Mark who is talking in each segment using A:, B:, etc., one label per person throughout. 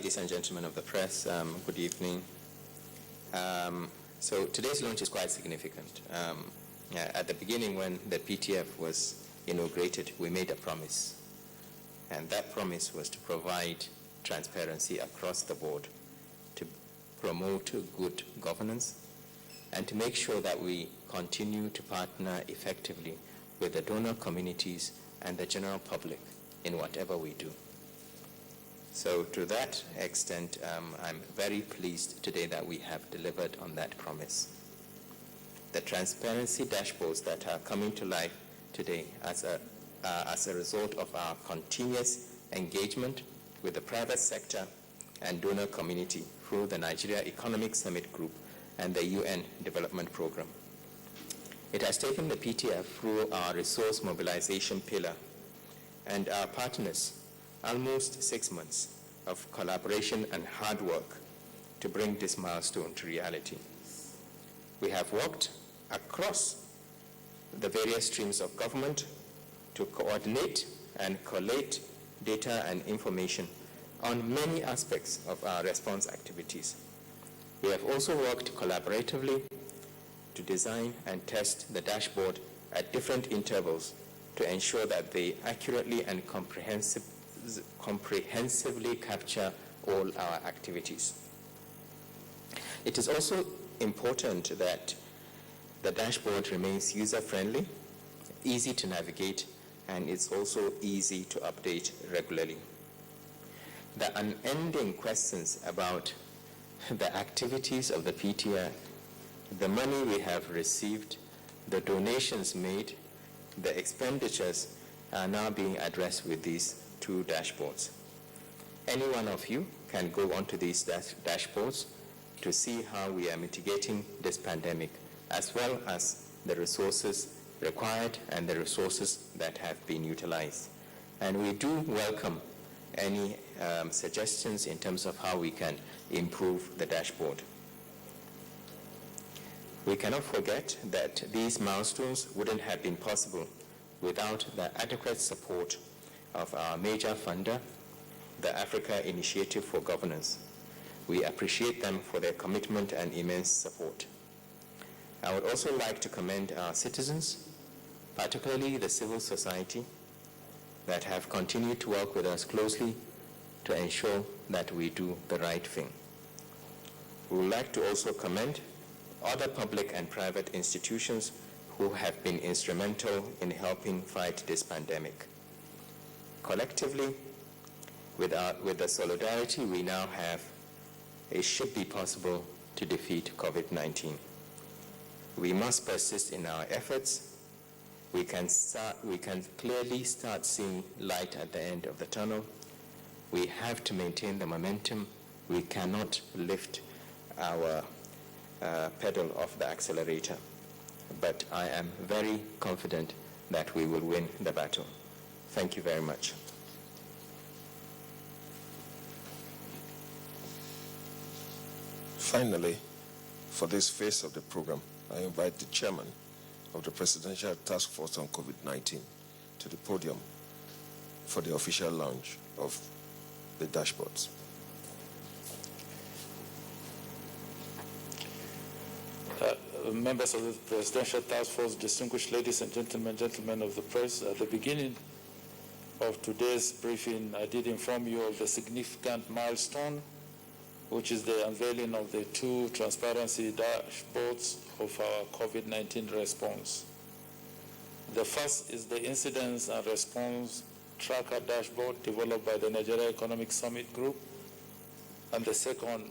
A: ladies and gentlemen of the press, good evening. So today's launch is quite significant. At the beginning, when the PTF was inaugurated, we made a promise. And that promise was to provide transparency across the board, to promote good governance, and to make sure that we continue to partner effectively with the donor communities and the general public in whatever we do. So to that extent, I'm very pleased today that we have delivered on that promise. The transparency dashboards that are coming to life today as a result of our continuous engagement with the private sector and donor community through the Nigeria Economic Summit Group and the UN Development Program. It has taken the PTF through our resource mobilization pillar and our partners almost 6 months of collaboration and hard work to bring this milestone to reality. We have worked across the various streams of government to coordinate and collate data and information on many aspects of our response activities. We have also worked collaboratively to design and test the dashboard at different intervals to ensure that they accurately and comprehensively capture all our activities. It is also important that the dashboard remains user-friendly, easy to navigate, and it's also easy to update regularly. The unending questions about the activities of the PTF, the money we have received, the donations made, the expenditures are now being addressed with these two dashboards. Any one of you can go onto these dashboards to see how we are mitigating this pandemic, as well as the resources required and the resources that have been utilized. And we do welcome any suggestions in terms of how we can improve the dashboard. We cannot forget that these milestones wouldn't have been possible without the adequate support of our major funder, the Africa Initiative for Governance. We appreciate them for their commitment and immense support. I would also like to commend our citizens, particularly the civil society, that have continued to work with us closely to ensure that we do the right thing. We would like to also commend other public and private institutions who have been instrumental in helping fight this pandemic. Collectively, with the solidarity we now have, it should be possible to defeat COVID-19. We must persist in our efforts. We can clearly start seeing light at the end of the tunnel. We have to maintain the momentum. We cannot lift our pedal off the accelerator. But I am very confident that we will win the battle. Thank you very much.
B: Finally, for this phase of the program, I invite the chairman of the Presidential Task Force on COVID-19 to the podium for the official launch of the dashboards.
C: Members of the Presidential Task Force, distinguished ladies and gentlemen of the press, at the beginning of today's briefing, I did inform you of the significant milestone, which is the unveiling of the two transparency dashboards of our COVID-19 response. The first is the Incidence and Response Tracker Dashboard developed by the Nigeria Economic Summit Group, and the second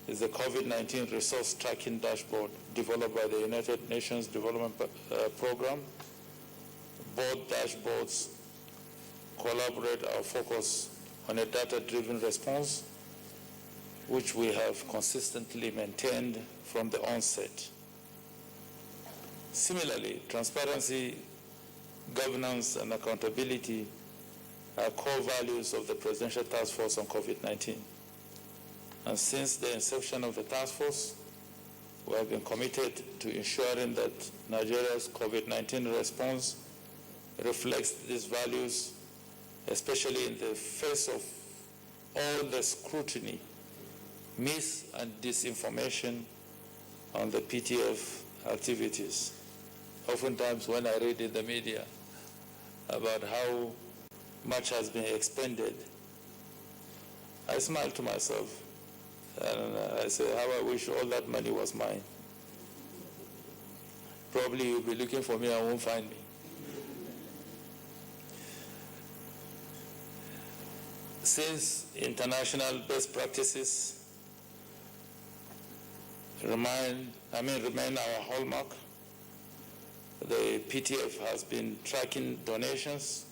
C: is the COVID-19 Resource Tracking Dashboard developed by the United Nations Development Program. Both dashboards collaborate our focus on a data-driven response, which we have consistently maintained from the onset. Similarly, transparency, governance, and accountability are core values of the Presidential Task Force on COVID-19. And since the inception of the task force, we have been committed to ensuring that Nigeria's COVID-19 response reflects these values, especially in the face of all the scrutiny, mis- and disinformation on the PTF activities. Oftentimes when I read in the media about how much has been expended, I smile to myself and I say, how I wish all that money was mine. Probably you'll be looking for me and won't find me. Since international best practices remain our hallmark, the PTF has been tracking donations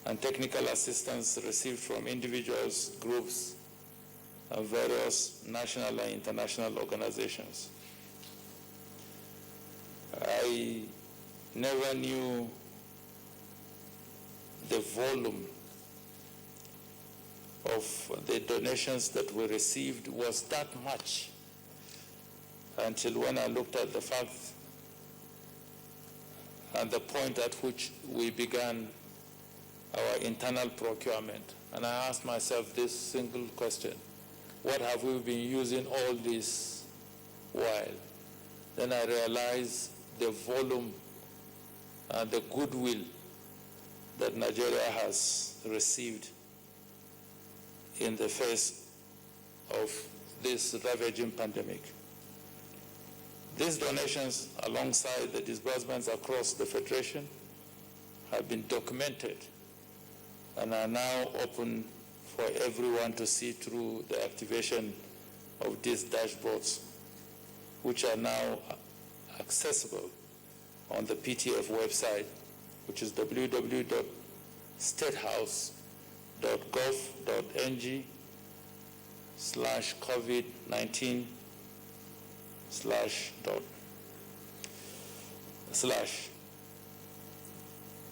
C: and technical assistance received from individuals, groups, and various national and international organizations. I never knew the volume of the donations that we received was that much until when I looked at the facts and the point at which we began our internal procurement. And I asked myself this single question: what have we been using all this while? Then I realized the volume and the goodwill that Nigeria has received in the face of this ravaging pandemic. These donations, alongside the disbursements across the Federation, have been documented and are now open for everyone to see through the activation of these dashboards, which are now accessible on the PTF website, which is www.statehouse.gov.ng/COVID-19/.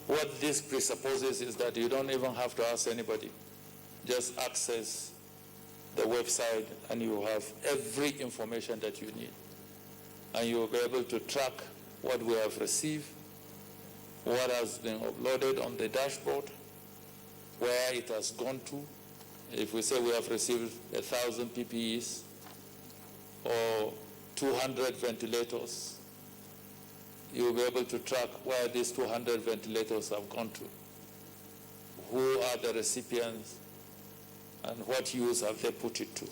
C: What this presupposes is that you don't even have to ask anybody. Just access the website and you have every information that you need. And you will be able to track what we have received, what has been uploaded on the dashboard, where it has gone to. If we say we have received 1,000 PPEs or 200 ventilators, you will be able to track where these 200 ventilators have gone to, who are the recipients, and what use have they put it to.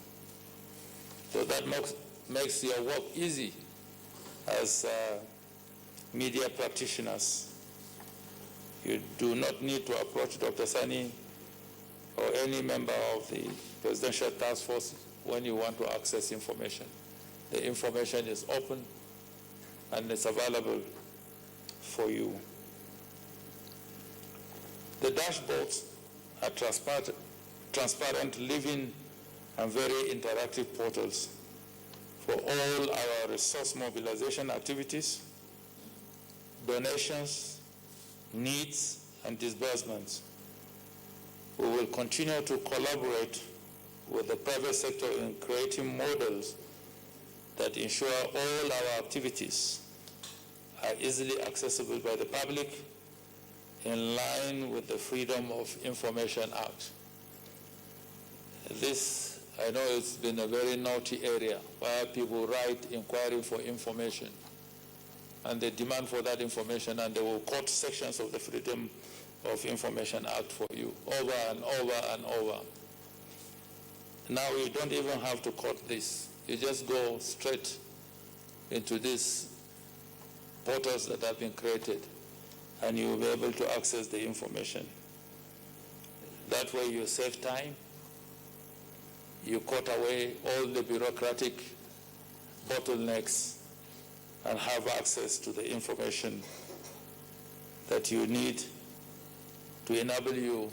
C: So that makes your work easy as media practitioners. You do not need to approach Dr. Sani or any member of the Presidential Task Force when you want to access information. The information is open and it's available for you. The dashboards are transparent, living, and very interactive portals for all our resource mobilization activities, donations, needs, and disbursements. We will continue to collaborate with the private sector in creating models that ensure all our activities are easily accessible by the public in line with the Freedom of Information Act. This, I know it's been a very naughty area where people write inquiring for information and they demand for that information and they will quote sections of the Freedom of Information Act for you over and over and over. Now you don't even have to quote this. You just go straight into these portals that have been created and you will be able to access the information. That way you save time, you cut away all the bureaucratic bottlenecks and have access to the information that you need to enable you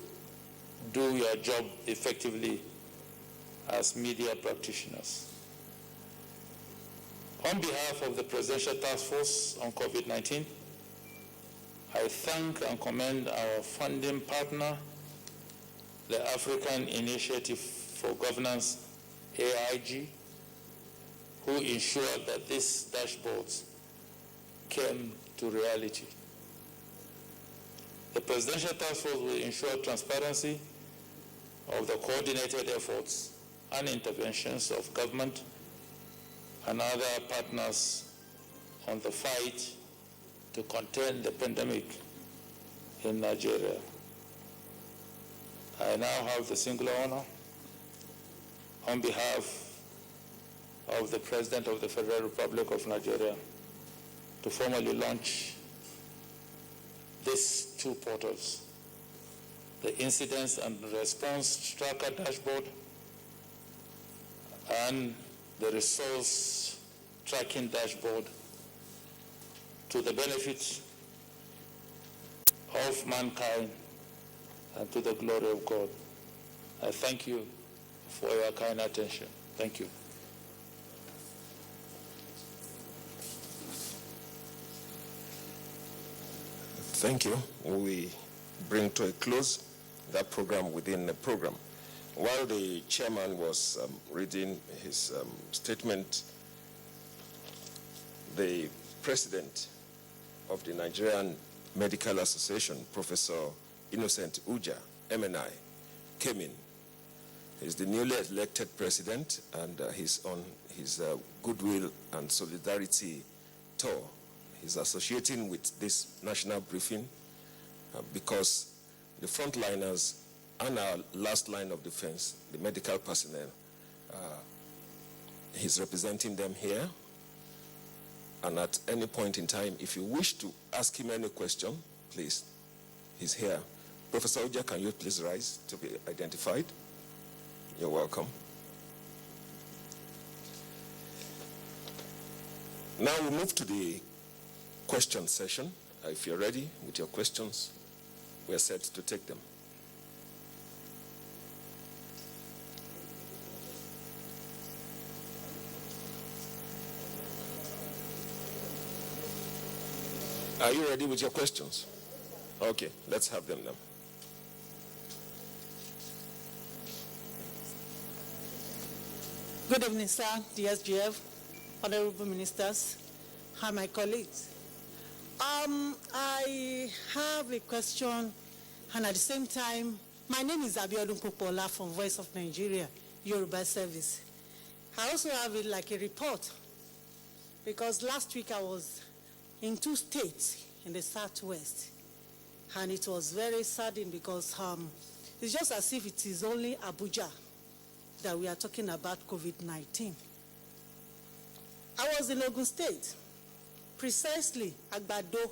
C: do your job effectively as media practitioners. On behalf of the Presidential Task Force on COVID-19, I thank and commend our funding partner, the African Initiative for Governance, AIG, who ensured that these dashboards came to reality. The Presidential Task Force will ensure transparency of the coordinated efforts and interventions of government and other partners on the fight to contain the pandemic in Nigeria. I now have the singular honor, on behalf of the President of the Federal Republic of Nigeria, to formally launch these two portals, the Incidents and Response Tracker Dashboard and the Resource Tracking Dashboard, to the benefit of mankind and to the glory of God. I thank you for your kind attention. Thank you.
B: Thank you. We bring to a close that program within the program. While the chairman was reading his statement, the president of the Nigerian Medical Association, Professor Innocent Uja, MNI, came in. He's the newly elected president, and he's on his goodwill and solidarity tour. He's associating with this national briefing because the frontliners and our last line of defense, the medical personnel, he's representing them here. And at any point in time, if you wish to ask him any question, please, he's here. Professor Uja, can you please rise to be identified? You're welcome. Now we move to the question session. If you're ready with your questions, we are set to take them. Are you ready with your questions? Okay, let's have them now.
D: Good evening, sir, the SGF, honorable ministers, and my colleagues. I have a question, and at the same time, my name is Abiodun Popola from Voice of Nigeria, Yoruba Service. I also have a report, because last week I was in 2 states in the Southwest, and it was very saddening because it's just as if it is only Abuja that we are talking about COVID-19. I was in Ogun State, precisely Agbado,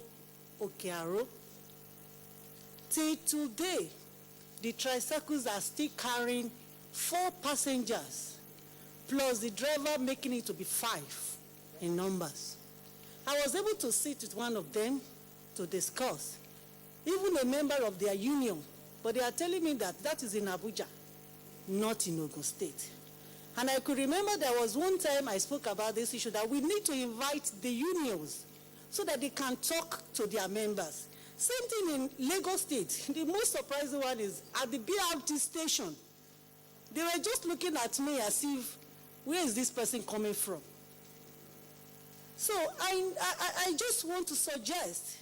D: Okearo. Till today, the tricycles are still carrying 4 passengers, plus the driver making it to be 5 in numbers. I was able to sit with one of them to discuss, even a member of their union, but they are telling me that that is in Abuja, not in Ogun State. And I could remember there was one time I spoke about this issue, that we need to invite the unions so that they can talk to their members. Same thing in Lagos State. The most surprising one is at the BRT station. They were just looking at me as if, where is this person coming from? So I just want to suggest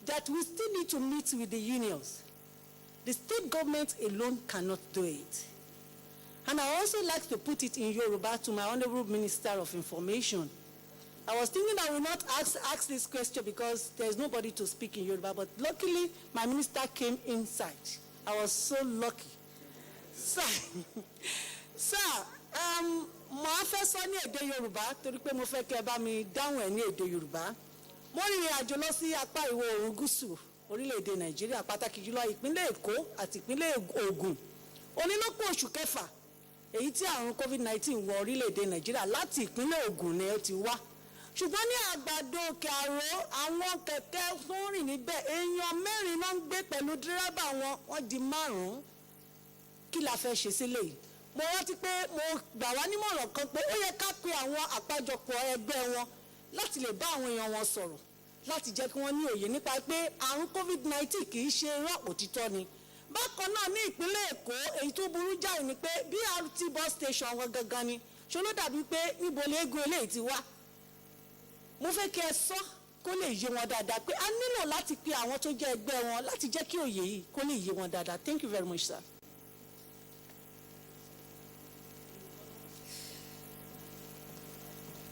D: that we still need to meet with the unions. The state government alone cannot do it. And I also like to put it in Yoruba to my Honorable Minister of Information. I was thinking I will not ask this question because there's nobody to speak in Yoruba, but luckily my minister came inside. I was so lucky. Sir, mo fẹ́ sọ ní èdè Yorùbá torí pé mo fẹ́ kẹ́ bá mi dáhùn ẹ̀ ní èdè Yorùbá. Mo rìnrìn àjò lọ sí apá ìwọ̀ oòrùn gúúsù orílẹ̀-èdè Nàìjíríà, pàtàkì jùlọ ìpínlẹ̀ Èkó àti ìpínlẹ̀ Ògùn. Onílọ́pọ̀ oṣù kẹfà èyí tí àrùn COVID-19 wọ orílẹ̀-èdè Nàìjíríà láti ìpínlẹ̀ Ògùn ni ó ti wá. Ṣùgbọ́n ní Àgbàdo Òkè-Àró, àwọn kẹ̀kẹ́ tó ń rìn níbẹ̀, èèyàn 4 náà ń gbé pẹ̀lú dírẹ́bà wọn, wọ́n di 5. Kí la fẹ́ ṣe sílẹ̀ yìí? Mo rántí pé mo gbà wá nímọ̀ràn kan pé ó yẹ ká pe àwọn àpájọpọ̀ ẹgbẹ́ wọn láti lè bá àwọn èèyàn wọn sọ̀rọ̀, láti jẹ́ kí wọ́n ní òye nípa pé àrùn COVID-19 kì í ṣe irọ́, òtítọ́ ni. Bákan náà ní ìpínlẹ̀ Èkó, èyí tó burú jáì ni pé BRT bus station wọn gangan ni, ṣó ló dàbí pé níbo léegun eléyìí ti wá. Mo fẹ́ kí ẹ sọ kó lè yé wọn dáadáa pé a nílò láti pe àwọn tó jẹ́ ẹgbẹ́ wọn láti jẹ́ kí òye yìí kó lè yé wọn dáadáa. Thank you very much, sir.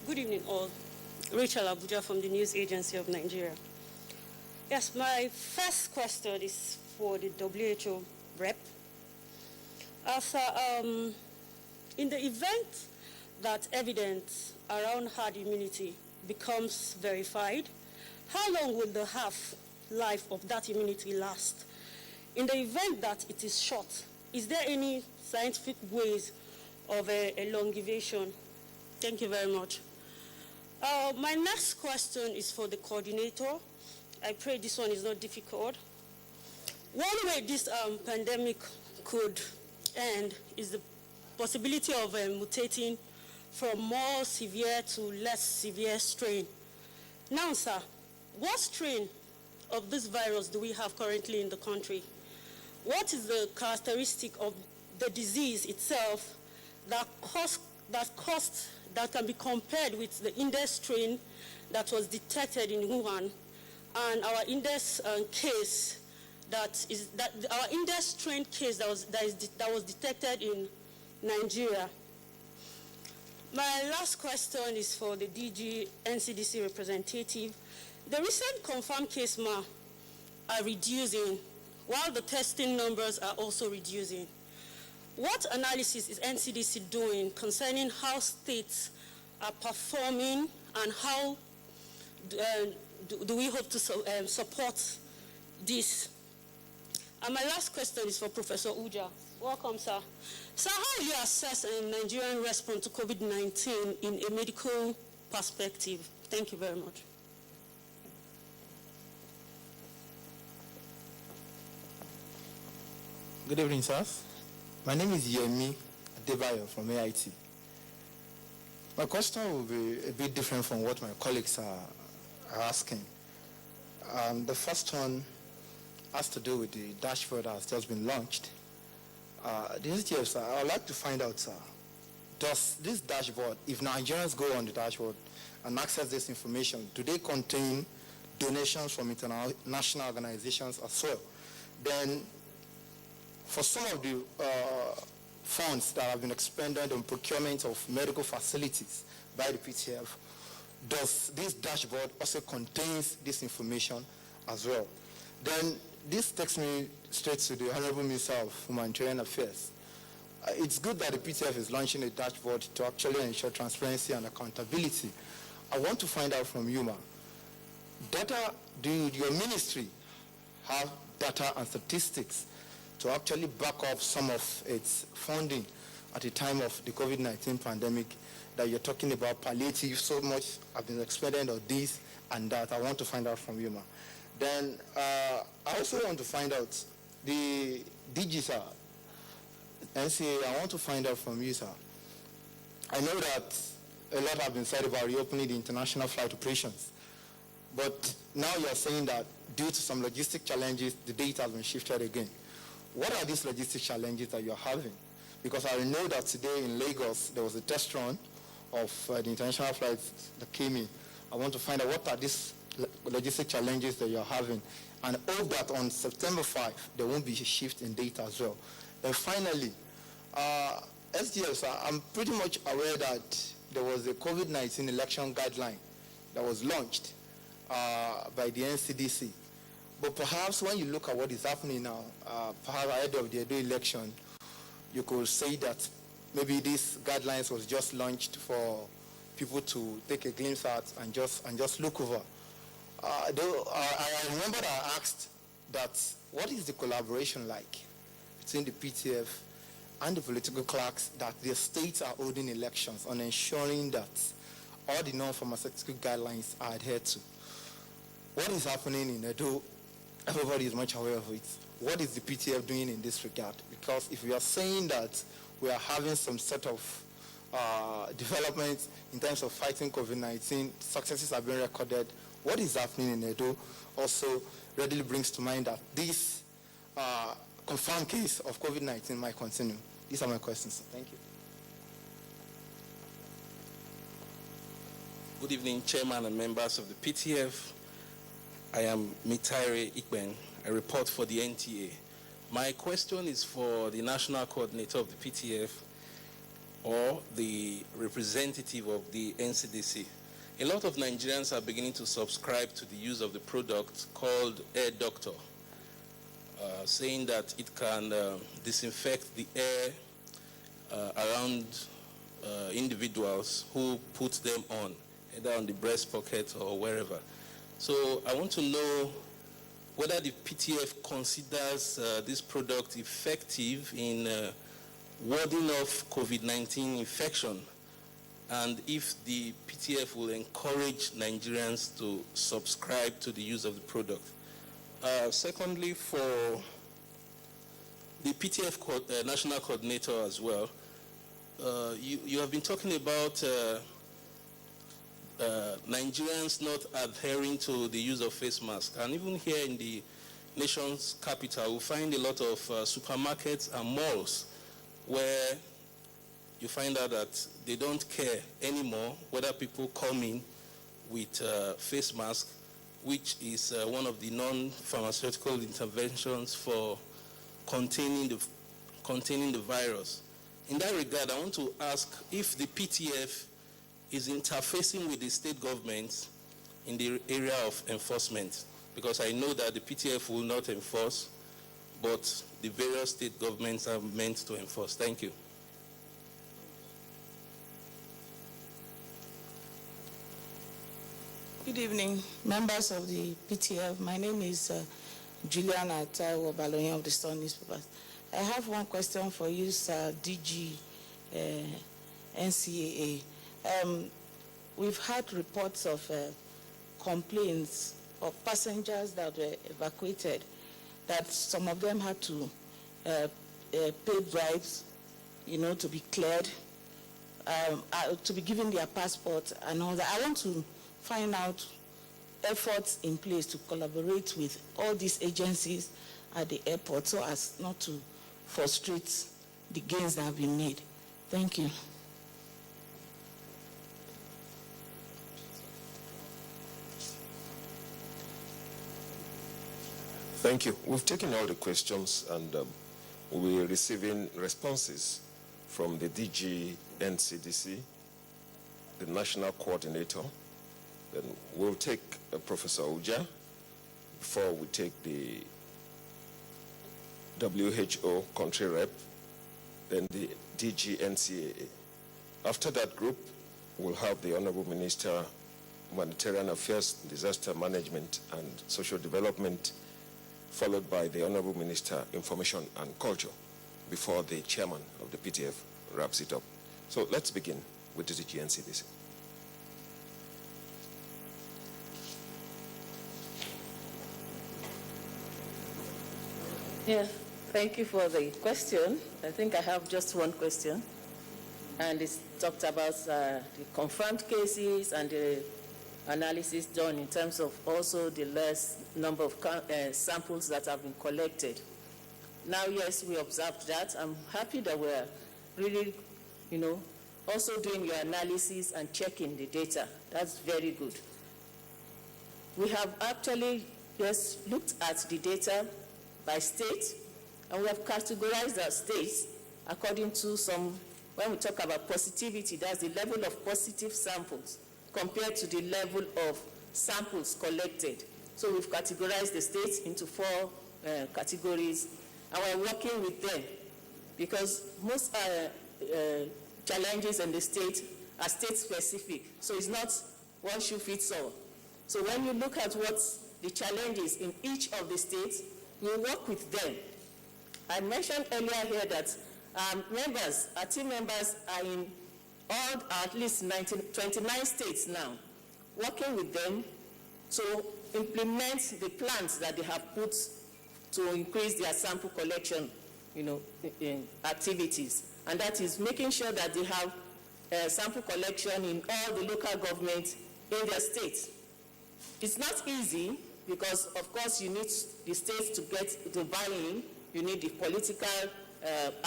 E: Good evening, all. Rachel Abuja from the News Agency of Nigeria. Yes, my first question is for the WHO rep. In the event that evidence around herd immunity becomes verified, how long will the half-life of that immunity last? In the event that it is short, is there any scientific ways of elongation? Thank you very much. My next question is for the coordinator. I pray this one is not difficult. One way this pandemic could end is the possibility of mutating from more severe to less severe strain. Now, sir, what strain of this virus do we have currently in the country? What is the characteristic of the disease itself that can be compared with the index strain that was detected in Wuhan and our index case our index strain case that was detected in Nigeria? My last question is for the DG NCDC representative. The recent confirmed case are reducing, while the testing numbers are also reducing. What analysis is NCDC doing concerning how states are performing and how do we hope to support this? And my last question is for Professor Uja. Welcome, sir. Sir, how will you assess a Nigerian response to COVID-19 in a medical perspective? Thank you very much.
F: Good evening, sirs. My name is Yemi Adebayo from AIT. My question will be a bit different from what my colleagues are asking. The first one has to do with the dashboard that has just been launched. The STF, sir, I would like to find out, sir, does this dashboard, if Nigerians go on the dashboard and access this information, do they contain donations from international organizations as well? Then, for some of the funds that have been expended on procurement of medical facilities by the PTF, does this dashboard also contains this information as well? Then this takes me straight to the Honorable Minister of Humanitarian Affairs. It's good that the PTF is launching a dashboard to actually ensure transparency and accountability. I want to find out from you, ma'am, do your ministry have data and statistics to actually back up some of its funding at the time of the COVID-19 pandemic that you're talking about palliative, so much have been expended on this and that? I want to find out from you, ma'am. Then I also want to find out the DG, sir, NCA, I want to find out from you, sir. I know that a lot have been said about reopening the international flight operations, but now you're saying that due to some logistic challenges, the date has been shifted again. What are these logistic challenges that you're having? Because I know that today in Lagos, there was a test run of the international flights that came in. I want to find out what are these logistic challenges that you're having, and hope that on September 5, there won't be a shift in data as well. And finally, SDF, I'm pretty much aware that there was a COVID-19 election guideline that was launched by the NCDC. But perhaps when you look at what is happening now, perhaps ahead of the Edo election, you could say that maybe these guidelines was just launched for people to take a glimpse at and just look over. I remember that I asked that what is the collaboration like between the PTF and the political clerks that the states are holding elections on ensuring that all the non-pharmaceutical guidelines are adhered to. What is happening in Edo? Everybody is much aware of it. What is the PTF doing in this regard? Because if we are saying that we are having some sort of development in terms of fighting COVID-19, successes have been recorded, what is happening in Edo also readily brings to mind that this confirmed case of COVID-19 might continue. These are my questions. Thank you.
G: Good evening, Chairman and members of the PTF. I am Mitaire Ikben. I report for the NTA. My question is for the National Coordinator of the PTF or the representative of the NCDC. A lot of Nigerians are beginning to subscribe to the use of the product called Air Doctor, saying that it can disinfect the air around individuals who put them on, either on the breast pocket or wherever. So I want to know whether the PTF considers this product effective in warding off COVID-19 infection, and if the PTF will encourage Nigerians to subscribe to the use of the product. Secondly, for the PTF national coordinator as well, you have been talking about Nigerians not adhering to the use of face masks. And even here in the nation's capital, we find a lot of supermarkets and malls where you find out that they don't care anymore whether people come in with face masks, which is one of the non-pharmaceutical interventions for containing the virus. In that regard, I want to ask if the PTF is interfacing with the state governments in the area of enforcement, because I know that the PTF will not enforce, but the various state governments are meant to enforce. Thank you.
H: Good evening, members of the PTF. My name is Juliana Taiwo Baloyin of the Sun newspapers. I have one question for you, sir, DG NCAA. We've had reports of complaints of passengers that were evacuated, that some of them had to pay bribes, to be cleared, to be given their passport and all that. I want to find out efforts in place to collaborate with all these agencies at the airport so as not to frustrate the gains that have been made. Thank you.
B: Thank you. We've taken all the questions and we're receiving responses from the DG NCDC, the national coordinator. Then we'll take Professor Abuja before we take the WHO country rep, then the DG NCAA. After that group, we'll have the Honorable Minister, Humanitarian Affairs, Disaster Management and Social Development, followed by the Honorable Minister, Information and Culture, before the chairman of the PTF wraps it up. So let's begin with the DG NCDC.
I: Yeah, thank you for the question. I think I have just one question. And it's talked about the confirmed cases and the analysis done in terms of also the less number of samples that have been collected. Now, yes, we observed that. I'm happy that we're really, also doing your analysis and checking the data. That's very good. We have actually just looked at the data by state, and we have categorized our states according to when we talk about positivity, that's the level of positive samples compared to the level of samples collected. So we've categorized the states into 4 categories, and we're working with them because most challenges in the state are state-specific. So it's not one shoe fits all. So when you look at what the challenges in each of the states, we work with them. I mentioned earlier here that our team members are in all, at least 29 states now, working with them to implement the plans that they have put to increase their sample collection, activities. And that is making sure that they have sample collection in all the local governments in their states. It's not easy because, of course, you need the states to get the buy-in. You need the political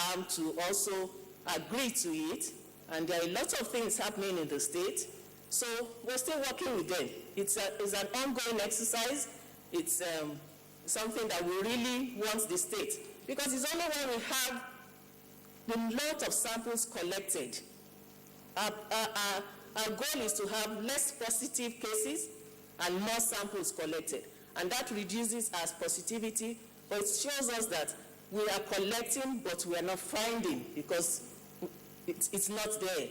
I: arm to also agree to it. And there are a lot of things happening in the state. So we're still working with them. It's an ongoing exercise. It's something that we really want the state. Because it's only when we have the lot of samples collected Our goal is to have less positive cases and more samples collected. And that reduces our positivity, but it shows us that we are collecting, but we are not finding because it's not there.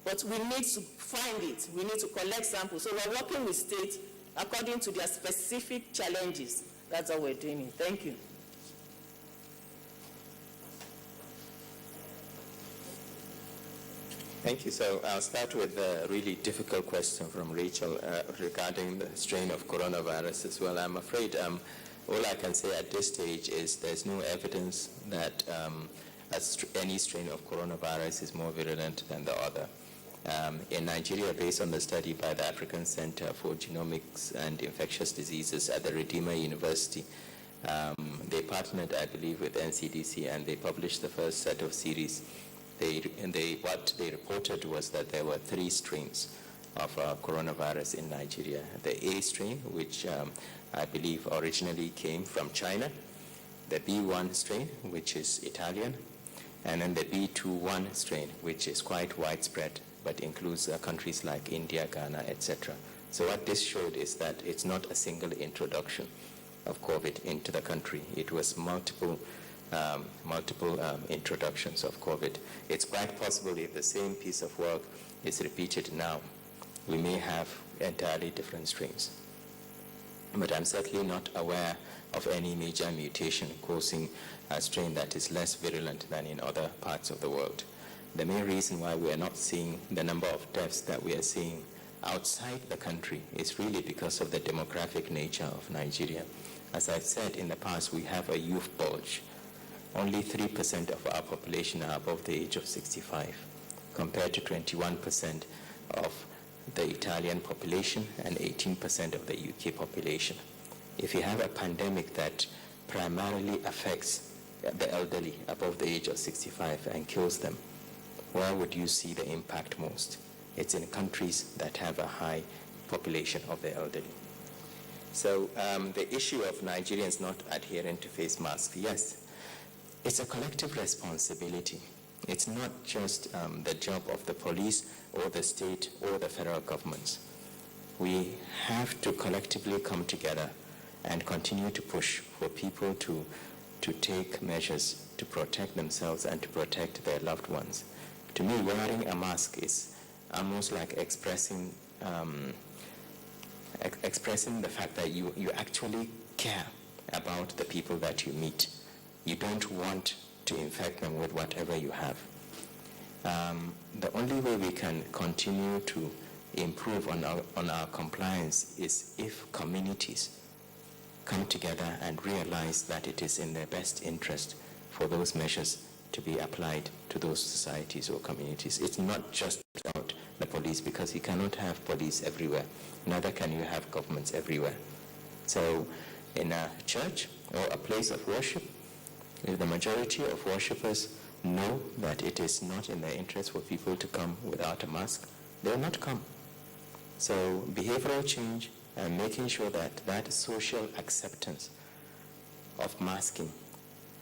I: But we need to find it. We need to collect samples. So we're working with states according to their specific challenges. That's how we're doing it. Thank you.
A: Thank you. So I'll start with a really difficult question from Rachel regarding the strain of coronavirus as well. I'm afraid all I can say at this stage is there's no evidence that any strain of coronavirus is more virulent than the other. In Nigeria, based on the study by the African Center for Genomics and Infectious Diseases at the Redeemer University, they partnered, I believe, with NCDC, and they published the first set of series. What they reported was that there were 3 strains of coronavirus in Nigeria. The A strain, which I believe originally came from China, the B1 strain, which is Italian, and then the B21 strain, which is quite widespread, but includes countries like India, Ghana, etc. So what this showed is that it's not a single introduction of COVID into the country. It was multiple introductions of COVID. It's quite possible if the same piece of work is repeated now, we may have entirely different strains. But I'm certainly not aware of any major mutation causing a strain that is less virulent than in other parts of the world. The main reason why we are not seeing the number of deaths that we are seeing outside the country is really because of the demographic nature of Nigeria. As I've said in the past, we have a youth bulge. Only 3% of our population are above the age of 65, compared to 21% of the Italian population and 18% of the UK population. If you have a pandemic that primarily affects the elderly above the age of 65 and kills them, where would you see the impact most? It's in countries that have a high population of the elderly. So the issue of Nigerians not adhering to face masks, yes, it's a collective responsibility. It's not just the job of the police or the state or the federal governments. We have to collectively come together and continue to push for people to take measures to protect themselves and to protect their loved ones. To me, wearing a mask is almost like expressing the fact that you actually care about the people that you meet. You don't want to infect them with whatever you have. The only way we can continue to improve on our compliance is if communities come together and realize that it is in their best interest for those measures to be applied to those societies or communities. It's not just about the police, because you cannot have police everywhere. Neither can you have governments everywhere. So in a church or a place of worship, if the majority of worshippers know that it is not in their interest for people to come without a mask, they will not come. So behavioral change and making sure that that social acceptance of masking,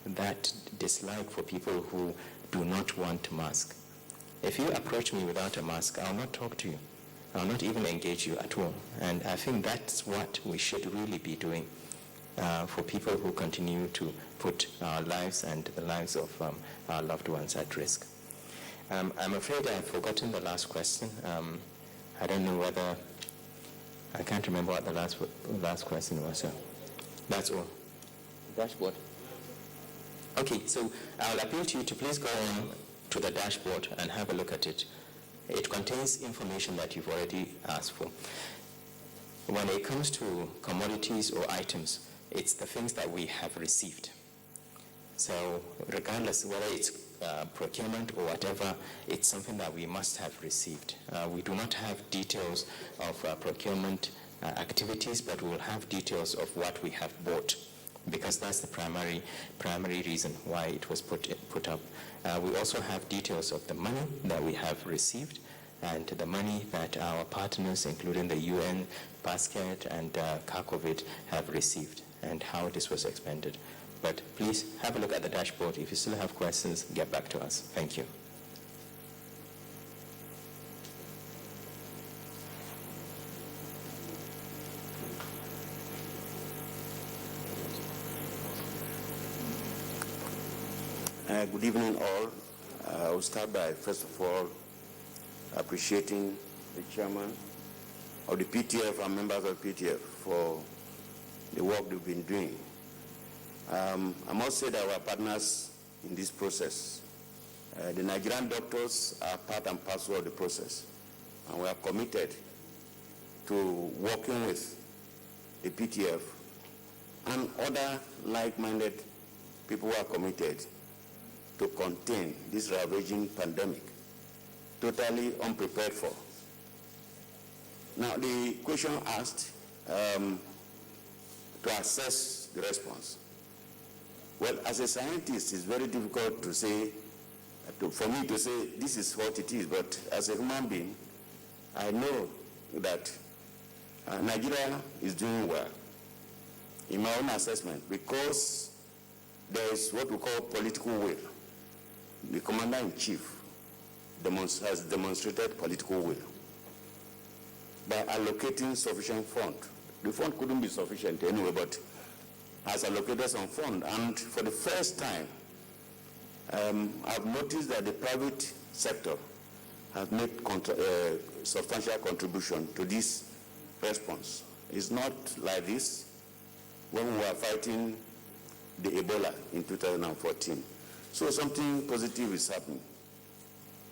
A: that dislike for people who do not want to mask. If you approach me without a mask, I'll not talk to you. I'll not even engage you at all. And I think that's what we should really be doing for people who continue to put our lives and the lives of our loved ones at risk. I'm afraid I've forgotten the last question. I don't know whether, I can't remember what the last question was. That's all. Dashboard. Okay, so I'll appeal to you to please go on to the dashboard and have a look at it. It contains information that you've already asked for. When it comes to commodities or items, it's the things that we have received. So regardless whether it's procurement or whatever, it's something that we must have received. We do not have details of procurement activities, but we'll have details of what we have bought, because that's the primary reason why it was put up. We also have details of the money that we have received and the money that our partners, including the UN, Basket, and CACOVID, have received, and how this was expended. But please have a look at the dashboard. If you still have questions, get back to us. Thank you.
J: Good evening, all. I will start by, first of all, appreciating the chairman of the PTF and members of PTF for the work they've been doing. I must say that our partners in this process, the Nigerian doctors are part and parcel of the process, and we are committed to working with the PTF and other like-minded people who are committed to contain this ravaging pandemic, totally unprepared for. Now, the question asked to assess the response. Well, as a scientist, it's very difficult to say, for me to say this is what it is, but as a human being, I know that Nigeria is doing well in my own assessment because there is what we call political will. The commander-in-chief has demonstrated political will by allocating sufficient fund. The fund couldn't be sufficient anyway, but has allocated some fund. And for the first time, I've noticed that the private sector has made substantial contribution to this response. It's not like this when we were fighting the Ebola in 2014. So something positive is happening.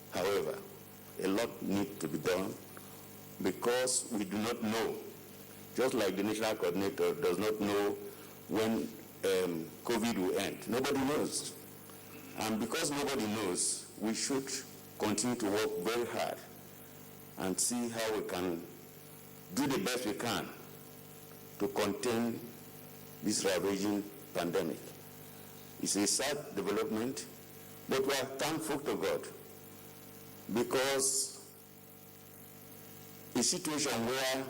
J: However, a lot needs to be done because we do not know, just like the national coordinator does not know when COVID will end. Nobody knows. And because nobody knows, we should continue to work very hard and see how we can do the best we can to contain this ravaging pandemic. It's a sad development, but we are thankful to God because a situation where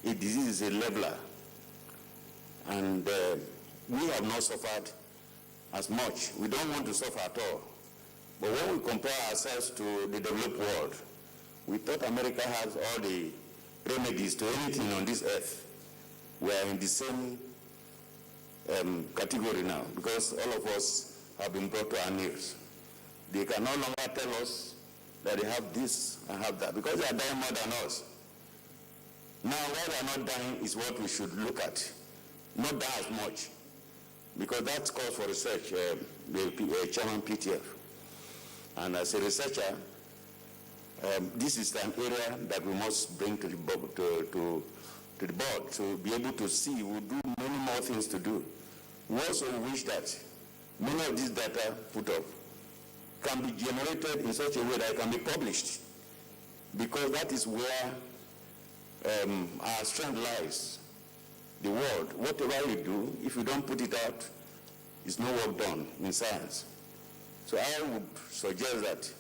J: a disease is a leveler and we have not suffered as much. We don't want to suffer at all. But when we compare ourselves to the developed world, we thought America has all the remedies to anything on this earth. We are in the same category now because all of us have been brought to our knees. They can no longer tell us that they have this and have that because they are dying more than us. Now, why they are not dying is what we should look at. Not die as much, because that calls for research, the chairman PTF. And as a researcher, this is an area that we must bring to the board to be able to see. We'll do many more things to do. We also wish that many of these data put up can be generated in such a way that it can be published, because that is where our strength lies. The world, whatever you do, if you don't put it out, it's no work done in science. So I would suggest that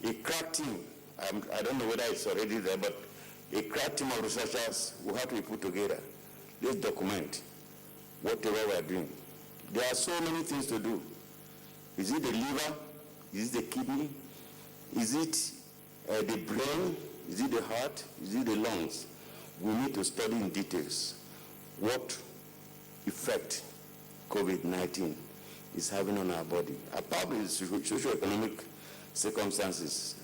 J: a crack team, I don't know whether it's already there, but a crack team of researchers will have to be put together. Let's document whatever we are doing. There are so many things to do. Is it the liver? Is it the kidney? Is it the brain? Is it the heart? Is it the lungs? We need to study in details what effect COVID-19 is having on our body, apart from the socio-economic circumstances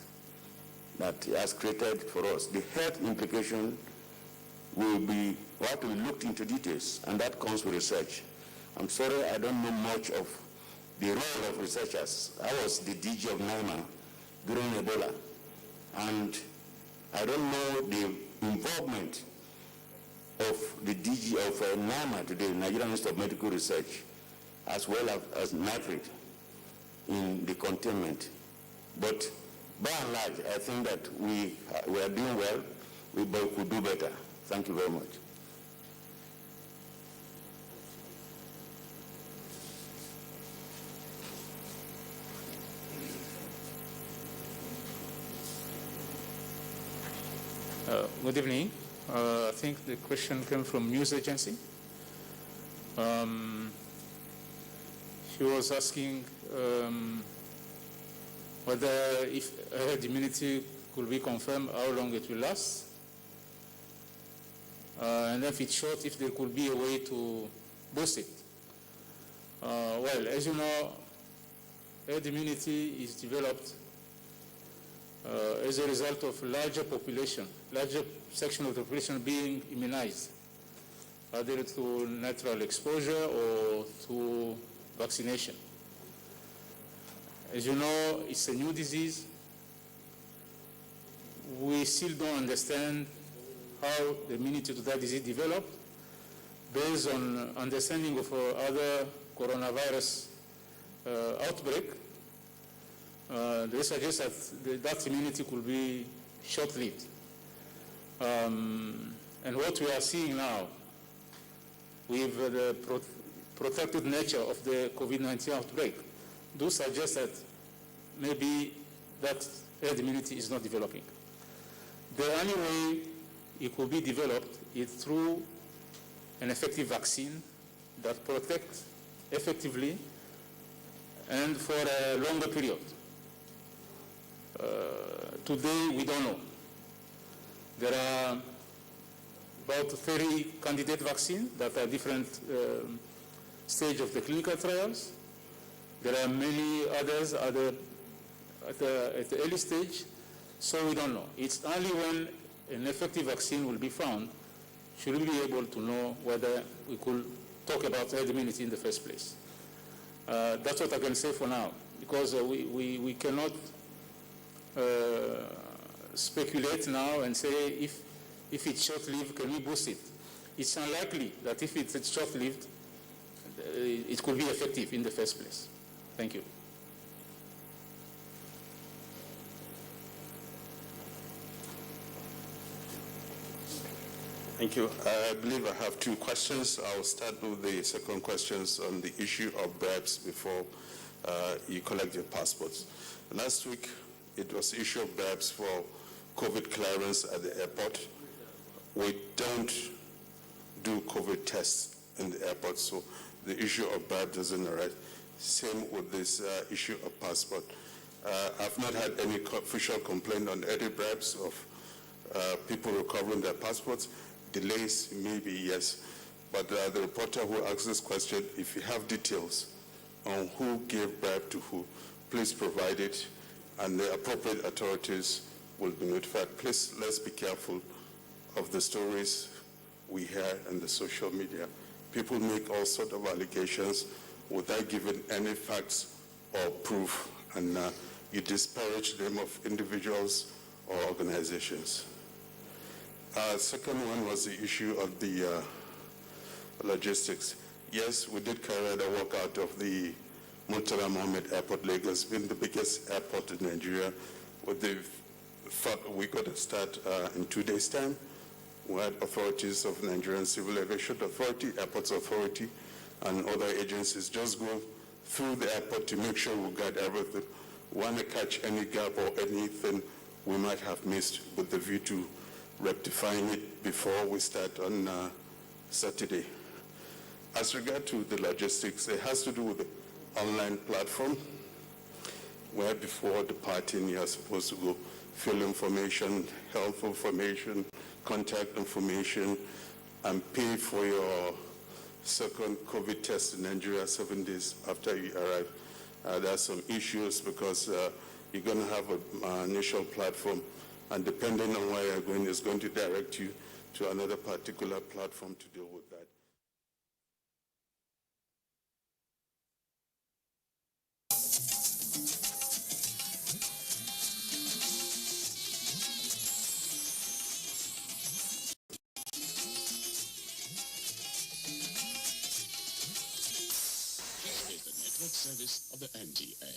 J: that it has created for us. The health implication will have to be looked into details, and that comes with research. I'm sorry I don't know much of the role of researchers. I was the DG of NIMA during Ebola, and I don't know the involvement of the DG of NIMA today, Nigerian Institute of Medical Research, as well as NIFRID in the containment. But by and large, I think that we are doing well, but we could do better. Thank you very much.
K: Good evening. I think the question came from news agency. She was asking whether if herd immunity could be confirmed, how long it will last, and if it's short, if there could be a way to boost it. Well, as you know, herd immunity is developed as a result of larger section of the population being immunized, either through natural exposure or through vaccination. As you know, it's a new disease. We still don't understand how the immunity to that disease developed based on understanding of other coronavirus outbreak. They suggest that immunity could be short-lived. And what we are seeing now with the protected nature of the COVID-19 outbreak do suggest that maybe that herd immunity is not developing. The only way it could be developed is through an effective vaccine that protects effectively and for a longer period. Today, we don't know. There are about 30 candidate vaccines that are different stage of the clinical trials. There are many others at the early stage, so we don't know. It's only when an effective vaccine will be found should we be able to know whether we could talk about herd immunity in the first place. That's what I can say for now, because we cannot speculate now and say if it's short-lived, can we boost it? It's unlikely that if it's short-lived, it could be effective in the first place. Thank you.
L: Thank you. I believe I have two questions. I'll start with the second questions on the issue of BREPS before you collect your passports. Last week, it was the issue of BREPS for COVID clearance at the airport. We don't do COVID tests in the airport, so the issue of BREPS doesn't arise. Same with this issue of passport. I've not had any official complaint on any BREPS of people recovering their passports. Delays, maybe, yes. But the reporter who asked this question, if you have details on who gave bribe to who, please provide it, and the appropriate authorities will be notified. Please, let's be careful of the stories we hear in the social media. People make all sorts of allegations without giving any facts or proof, and you disparage them of individuals or organizations. Second one was the issue of the logistics. Yes, we did carry out a walk out of the Murtala Mohammed Airport, Lagos, being the biggest airport in Nigeria. With the fact we got to start in 2 days' time. We had authorities of Nigerian Civil Aviation Authority, Airports Authority, and other agencies just go through the airport to make sure we got everything. We want to catch any gap or anything we might have missed with the view to rectifying it before we start on Saturday. As regard to the logistics, it has to do with the online platform, where before departing you're supposed to go fill information, health information, contact information, and pay for your second COVID test in Nigeria 7 days after you arrive. There are some issues because you're going to have an initial platform, and depending on where you're going, it's going to direct you to another particular platform to deal with that.
M: This is the network service of the NTA.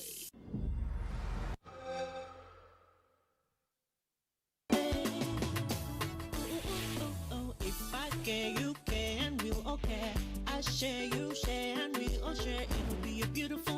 N: You can, we'll all care. I share, you share, and we all share. It will be a beautiful